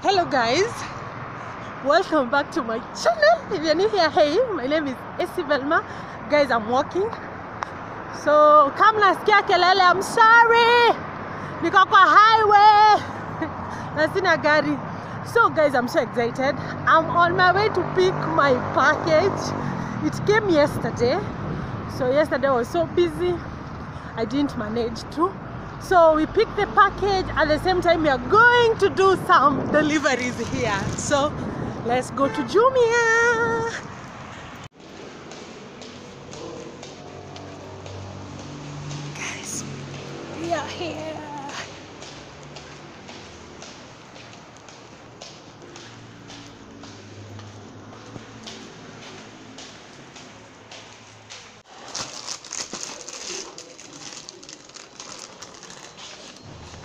Hello guys, welcome back to my channel. If you're new here, hey, my name is Velma. Guys, I'm walking, so kama nasikia kelele, I'm sorry, niko kwa highway na sina gari. So guys, I'm so excited. I'm on my way to pick my package. It came yesterday, so yesterday I was so busy I didn't manage to. So we picked the package, at the same time we are going to do some deliveries here. So let's go to Jumia. Guys, we are here.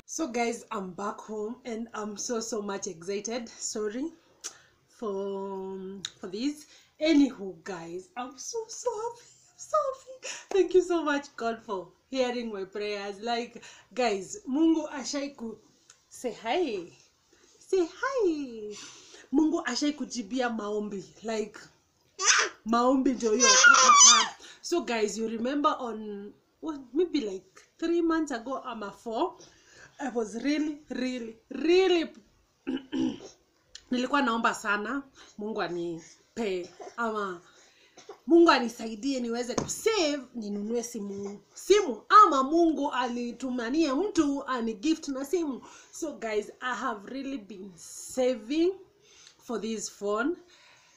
So guys, I'm back home and I'm so much excited. Sorry for this. Anywho guys, I'm so happy. I'm so happy. Thank you so much God for hearing my prayers. Like guys, Mungu ashaiku say hi. Say hi. Mungu ashaikujibia maombi. Like maombi ndio hiyo. So guys, you remember on what, maybe like 3 months ago or 4, I was really nilikuwa naomba sana Mungu anipe ama Mungu anisaidie niweze kusave ninunue simu ama Mungu alitumanie mtu ani gift na simu. So guys, I have really been saving for this phone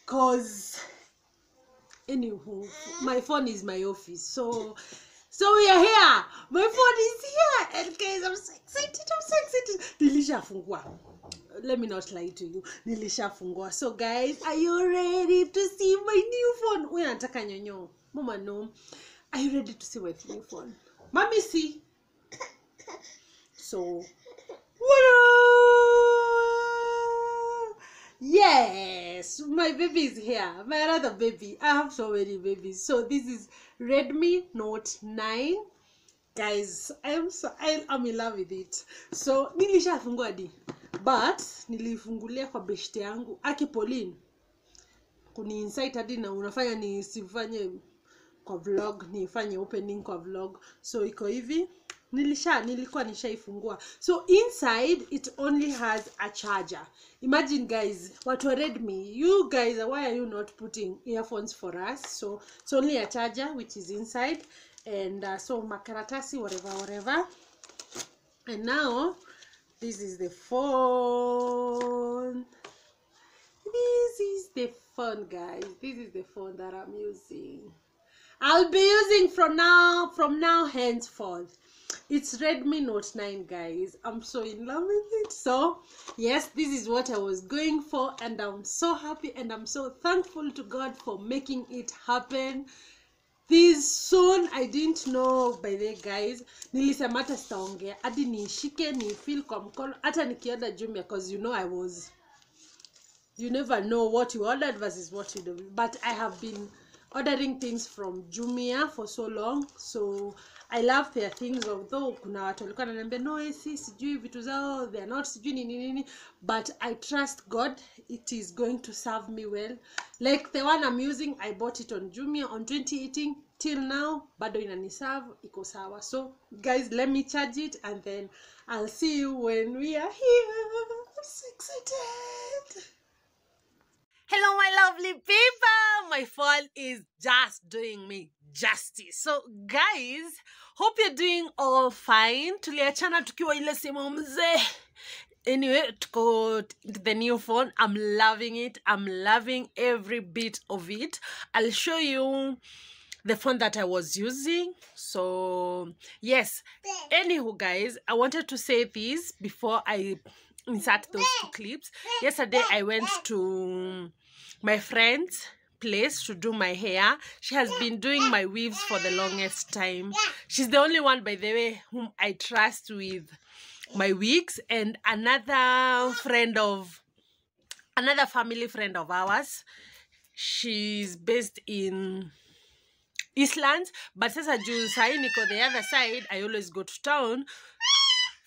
cause anywho, my phone is my office. So we are here. My phone is here. And guys, I'm so excited. Nilishafungua. Let me not lie to you. Nilishafungua. So guys, are you ready to see my new phone? Wewe nataka nyonyo. Mama no. Are you ready to see my new phone? Mommy see. So yes, my baby is here. My other baby. I have so many babies. So this is Redmi Note 9. Guys, I'm in love with it. So nilishafungua di, but nilifungulia kwa beshte yangu Aki Pauline. Kuni insight hadi na unafanya nisifanye kwa vlog, nifanye opening kwa vlog. So iko hivi. Nilikuwa nishaifungua. So inside it only has a charger. Imagine guys, watu wa Redmi, you guys, why are you not putting earphones for us? So it's only a charger which is inside, and so makaratasi whatever. And now this is the phone. This is the phone, guys. This is the phone that I'm using. I'll be using from now henceforth. It's Redmi Note 9, guys. I'm so in love with it. So yes, this is what I was going for, and I'm so happy and I'm so thankful to God for making it happen this soon. I didn't know by the guys. Nilisema hata sitaongea hadi nishike ni feel kwa mkono hata nikienda Jumia, because you know you never know what you ordered versus what you do. But I have been ordering things from Jumia for so long, so I love their things. Although kuna watu walikuwa wananiambia no, sijui vitu zao, they are not sijui nini, but I trust God, it is going to serve me well. Like the one I'm using, I bought it on Jumia on 2018 till now, bado inaniserve, iko sawa. So guys, let me charge it and then I'll see you when we are here. I'm so excited. Hello my lovely people, my phone is just doing me justice. So guys, hope you're doing all fine. Tuliachana tukiwa ile simu mzee. Anyway, tuko the new phone. I'm loving it. I'm loving every bit of it. I'll show you the phone that I was using. So yes, anywho guys, I wanted to say this before I insert those 2 clips. Yesterday I went to my friend's place to do my hair. She has been doing my weaves for the longest time. She's the only one, by the way, whom I trust with my wigs. And another family friend of ours, she's based in Eastlands, but sasa juu sahi niko the other side, I always go to town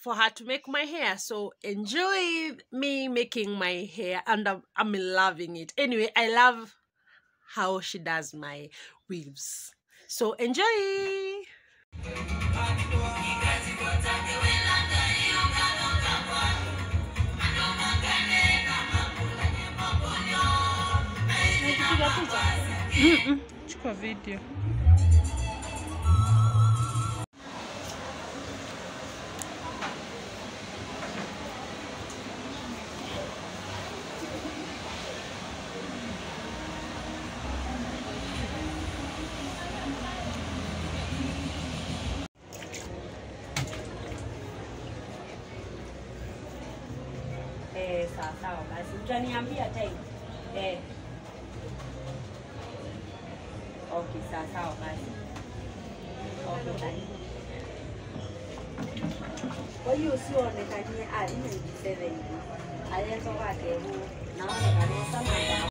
for her to make my hair. So enjoy me making my hair, and I'm loving it. Anyway, I love how she does my weaves. So enjoy. Chukua video. Sawa basi utaniambia time. Okay, sawa basi. Okay. Kwa hiyo usionekanie nimejisema hivi. Alianza wake huu naona kanisa mama.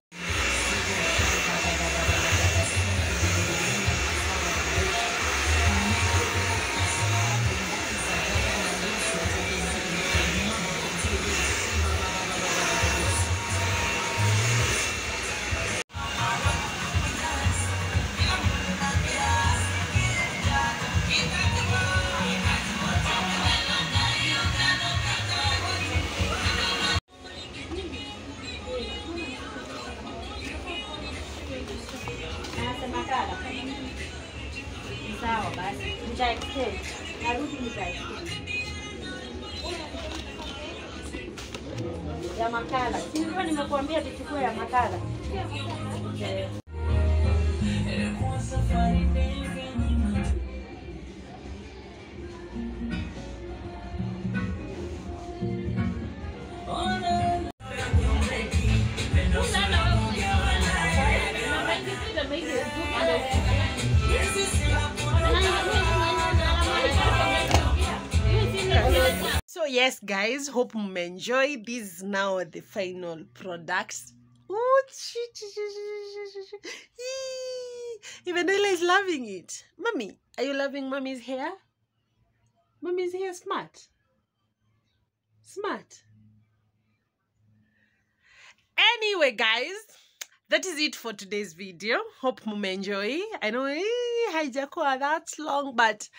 Sawa basi, nitaextend. Narudi nitaextend. Ya makala. Si nilikuwa nimekuambia tuchukue ya makala. So yes guys, hope you enjoy. This is now the final products. Ooh, even Ella is loving it. Mommy, are you loving mommy's hair? Mommy's hair smart. Smart. Anyway guys, that is it for today's video. Hope you enjoy. I know haijakuwa that long, but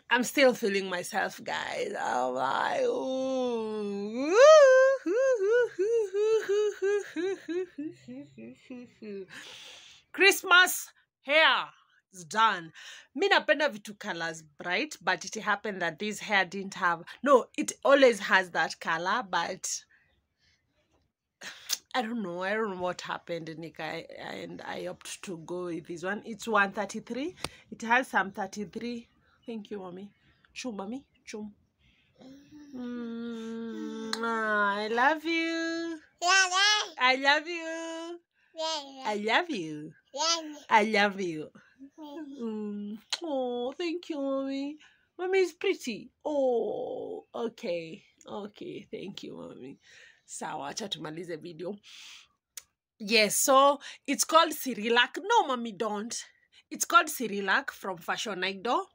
I'm still feeling myself, guys. I'm like, Christmas hair is done. Mi napenda vitu colors bright, but it happened that this hair didn't have. No, it always has that color, but I don't know what happened, Nika, and I opted to go with this one. It's 133. It has some 33. Thank you, mommy. Chum, mommy. Chum. I love you. I love you. I love you. I love you. Oh, thank you, mommy. Mommy is pretty. Oh, okay. Okay, thank you, mommy. Sawa, acha tumalize video. Yes, so it's called Cyrillac. No, mommy, don't. It's called Cyrillac from Fashion Idol.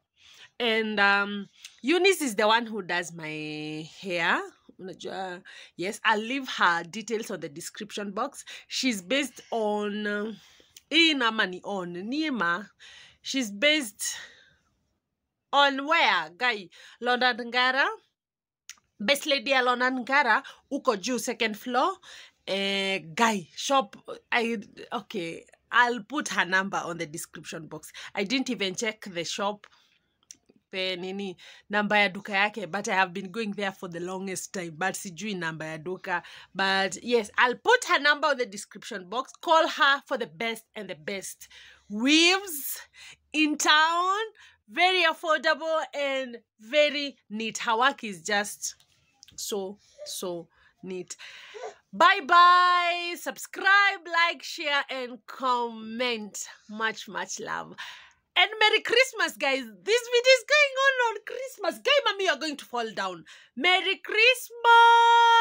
And Eunice is the one who does my hair. Yes, I'll leave her details on the description box. She's based on Nima. She's based on where? Guy, London Ngara. Best lady ya London Ngara, uko juu, second floor. Guy, shop. Okay, I'll put her number on the description box. I didn't even check the shop. Nini namba ya duka yake, but I have been going there for the longest time, but sijui namba ya duka. But yes, I'll put her number on the description box. Call her for the best and the best weaves in town. Very affordable and very neat. Her work is just so neat. Bye bye. Subscribe, like, share, and comment. Much love. And Merry Christmas, guys. This video is going on Christmas. Guy, mommy, you're going to fall down. Merry Christmas.